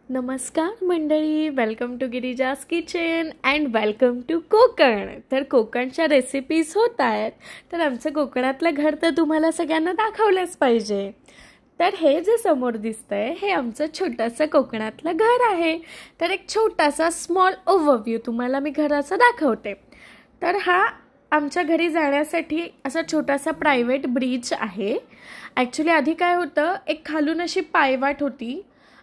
नमस्कार मंडळी, welcome to Girija's kitchen and welcome to Konkan. तर कोकणच्या रेसिपीज होत आहेत, तर आमचं कोकणातलं घर तर तुम्हाला सगळ्यांना दाखवलंच पाहिजे. तर हे जे समोर दिसतंय हे आमचं छोटंसं कोकणातलं घर आहे. तर एक छोटासा स्मॉल ओव्हरव्ह्यू तुम्हाला मी घराचा दाखवते. तर हा आमच्या घरी जाण्यासाठी असा छोटासा प्रायव्हेट ब्रिज आहे. ॲक्च्युली आधी काय होतं, एक खालून अशी पायवाट होती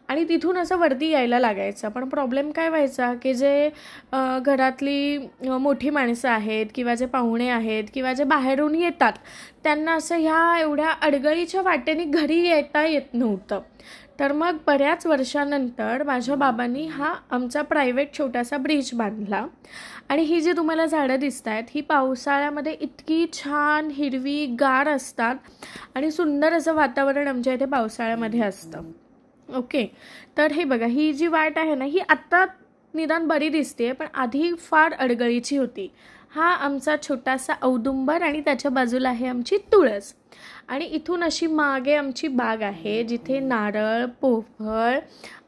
आणि तिथून असं वरती यायला लागायचं. पण प्रॉब्लेम काय व्हायचा की जे घरातली मोठी माणसं आहेत किंवा जे पाहुणे आहेत किंवा जे बाहेरून येतात त्यांना असं ह्या एवढ्या अडगळीच्या वाटेने घरी येता येत नव्हतं. तर मग बऱ्याच वर्षानंतर माझ्या बाबांनी हा आमचा प्रायव्हेट छोटासा ब्रिज बांधला. आणि ही जी तुम्हाला झाडं दिसत आहेत ही पावसाळ्यामध्ये इतकी छान हिरवी गार असतात आणि सुंदर असं वातावरण आमच्या इथे पावसाळ्यामध्ये असतं. ओके, तर हे बघा, ही जी वाट आहे ना ही आत्ता निदान बरी दिसते, पण आधी फार अडगळीची होती. हा आमचा छोटासा औदुंबर आणि त्याच्या बाजूला आहे आमची तुळस. आणि इथून अशी मागे आमची बाग आहे जिथे नारळ, पोफळ,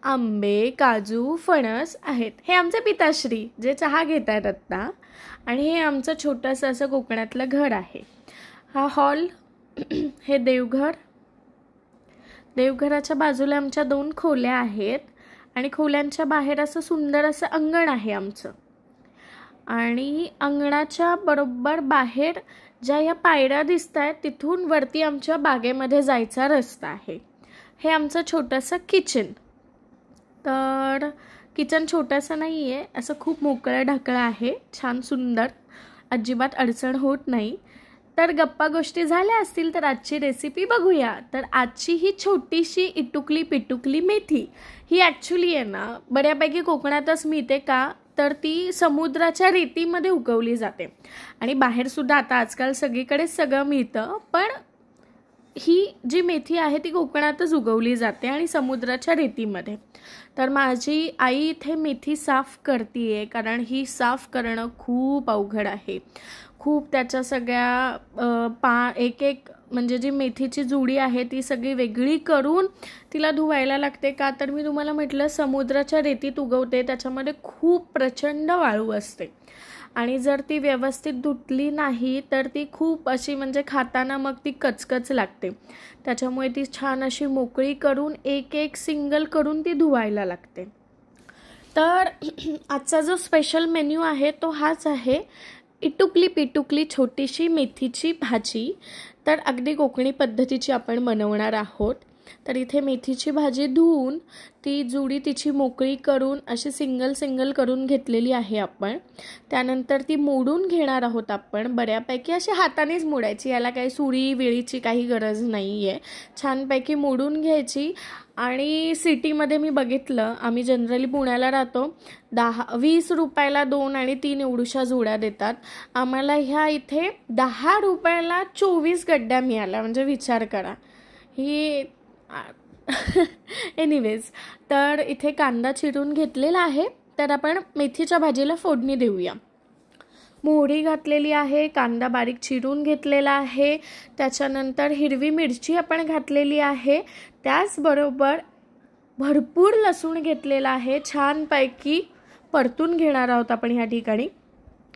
आंबे, काजू, फणस आहेत. हे आमचे पिताश्री जे चहा घेत आहेत आत्ता. आणि हे आमचं छोटंसं असं कोकणातलं घर आहे. हा हॉल, हे देवघर. देवघराच्या बाजूला आमच्या 2 खोल्या आहेत आणि खोल्यांच्या बाहेर असं सुंदर असं अंगण आहे आमचं. आणि अंगणाच्या बरोबर बाहेर ज्या या पायऱ्या दिसत आहेत तिथून वरती आमच्या बागेमध्ये जायचा रस्ता आहे. हे आमचं छोटंसं किचन. तर किचन छोटंसं नाही आहे, असं खूप मोकळं ढाकळं आहे, छान सुंदर, अजिबात अडचण होत नाही. तर गप्पा गोष्टी झाल्या असतील तर आजची रेसिपी बघूया. तर आजची ही छोटीशी इटुकली पिटुकली मेथी ही ॲक्च्युली आहे ना बऱ्यापैकी कोकणातच मिळते. का तर ती समुद्राच्या रेतीमध्ये उगवली जाते. आणि बाहेरसुद्धा आता आजकाल सगळीकडेच सगळं मिळतं, पण ही जी मेथी आहे ती कोकणातच उगवली जाते आणि समुद्राच्या रेतीमध्ये. तर माझी आई इथे मेथी साफ करते, कारण ही साफ करणं खूप अवघड आहे. खूप त्याच्या सगळ्या एक म्हणजे जी मेथीची जुडी आहे ती सगळी वेगळी करून तिला धुवायला लागते. का तर मी तुम्हाला म्हटलं समुद्राच्या रेतीत उगवते, त्याच्यामध्ये खूप प्रचंड वाळू असते आणि जर ती व्यवस्थित धुतली नाही तर ती खूप अशी म्हणजे खाताना मग ती कचकच लागते. त्याच्यामुळे ती छान अशी मोकळी करून एक सिंगल करून ती धुवायला लागते. तर आजचा जो स्पेशल मेन्यू आहे तो हाच आहे, इटुकली पिटुकली छोटीशी मेथीची भाजी. तर अगदी कोकणी पद्धतीची आपण बनवणार आहोत. तर इथे मेथीची भाजी धुवून ती जुडी तिची मोकळी करून अशी सिंगल करून घेतलेली आहे आपण. त्यानंतर ती मोडून घेणार आहोत आपण. बऱ्यापैकी अशी हातानेच मोडायची, याला काही सुरी विळीची काही गरज नाही आहे. छानपैकी मोडून घ्यायची. आणि सिटीमध्ये मी बघितलं, आम्ही जनरली पुण्याला राहतो, 20 रुपयाला 2 आणि 3 एवढूशा जुड्या देतात. आम्हाला ह्या इथे 10 रुपयाला 24 गड्ड्या मिळाल्या, म्हणजे विचार करा. ही एनिवेज, तर इथे कांदा चिरून घेतलेला आहे. तर आपण मेथीच्या भाजीला फोडणी देऊया. मोहरी घातलेली आहे, कांदा बारीक चिरून घेतलेला आहे, त्याच्यानंतर हिरवी मिरची आपण घातलेली आहे, त्याचबरोबर भरपूर लसूण घेतलेला आहे. छानपैकी परतून घेणार आहोत आपण ह्या ठिकाणी.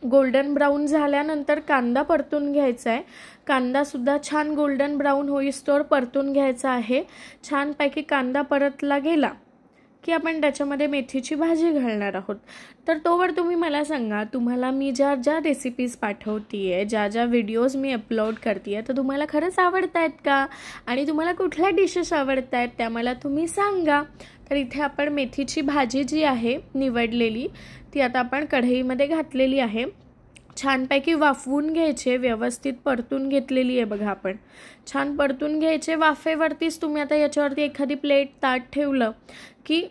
गोल्डन ब्राऊन झाल्यानंतर कांदा परतून घ्यायचा आहे. कांदासुद्धा छान गोल्डन ब्राऊन होईस्तोवर परतून घ्यायचा आहे. छानपैकी कांदा परतला गेला की आपण त्याच्यामध्ये मेथीची भाजी घालणार आहोत. तर तोवर तुम्ही मला सांगा, तुम्हाला मी ज्या रेसिपीज पाठवते आहे, ज्या व्हिडिओज मी अपलोड करते आहे, तर तुम्हाला खरंच आवडत आहेत का आणि तुम्हाला कुठल्या डिशेस आवडत आहेत त्या मला तुम्ही सांगा. तर इथे आपण मेथीची भाजी जी आहे निवडलेली ती आता आपण कढईमध्ये घातलेली आहे. छानपैकी वाफवून घ्यायचे, व्यवस्थित परतून घेतलेली आहे बघा आपण. छान परतून घ्यायचे वाफेवरतीच. तुम्ही आता याच्यावरती एखादी प्लेट ताट ठेवलं की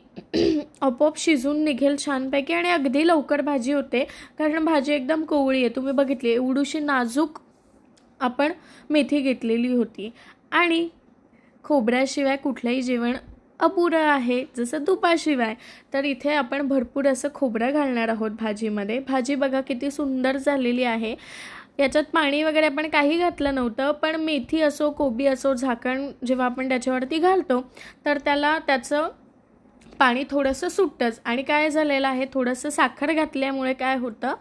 आपोआप शिजून निघेल छानपैकी आणि अगदी लवकर भाजी होते, कारण भाजी एकदम कोवळी आहे. तुम्ही बघितली एवढीशी नाजूक आपण मेथी घेतलेली होती. आणि खोबऱ्याशिवाय कुठलंही जेवण अपुरं आहे, जसं तुपाशिवाय. तर इथे आपण भरपूर असं खोबरं घालणार आहोत भाजीमध्ये. भाजी बघा किती सुंदर झालेली आहे. याच्यात पाणी वगैरे आपण काही घातलं नव्हतं, पण मेथी असो कोबी असो झाकण जेव्हा आपण त्याच्यावरती घालतो तर त्याला त्याचं पाणी थोडंसं सुटतंच. आणि काय झालेलं आहे, थोडंसं साखर घातल्यामुळे काय होतं,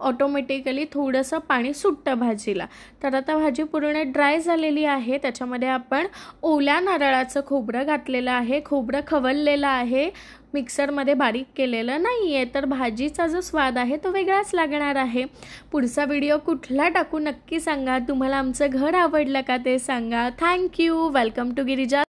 ऑटोमॅटिकली थोडंसं पाणी सुटतं भाजीला. तर आता भाजी पूर्ण ड्राय झालेली आहे. त्याच्यामध्ये आपण ओल्या नारळाचं खोबरं घातलेलं आहे. खोबरं खवललेलं आहे, मिक्सरमध्ये बारीक केलेलं नाही आहे. तर भाजीचा जो स्वाद आहे तो वेगळाच लागणार आहे. पुढचा व्हिडिओ कुठला टाकू नक्की सांगा. तुम्हाला आमचं घर आवडलं का ते सांगा. थँक्यू. Welcome to Girija.